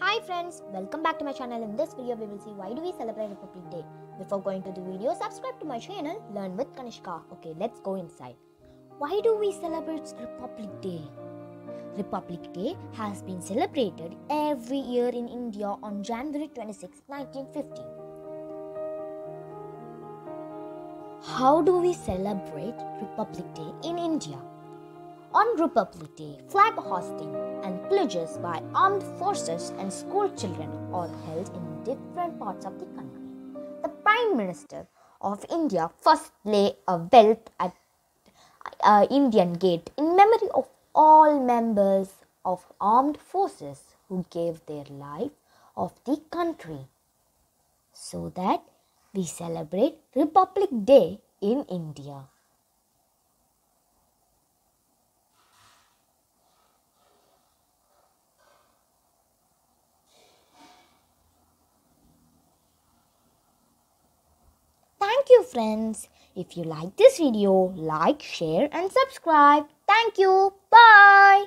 Hi friends, welcome back to my channel. In this video we will see why do we celebrate Republic Day. Before going to the video, subscribe to my channel Learn with Kanishka. Okay, let's go inside. Why do we celebrate Republic Day? Republic Day has been celebrated every year in India on January 26, 1950. How do we celebrate Republic Day in India? On Republic Day, flag hosting and pledges by armed forces and school children are held in different parts of the country. The Prime Minister of India first lay a wealth at Indian Gate in memory of all members of armed forces who gave their life of the country. So that we celebrate Republic Day in India. Thank you friends. If you like this video, like, share and subscribe. Thank you. Bye.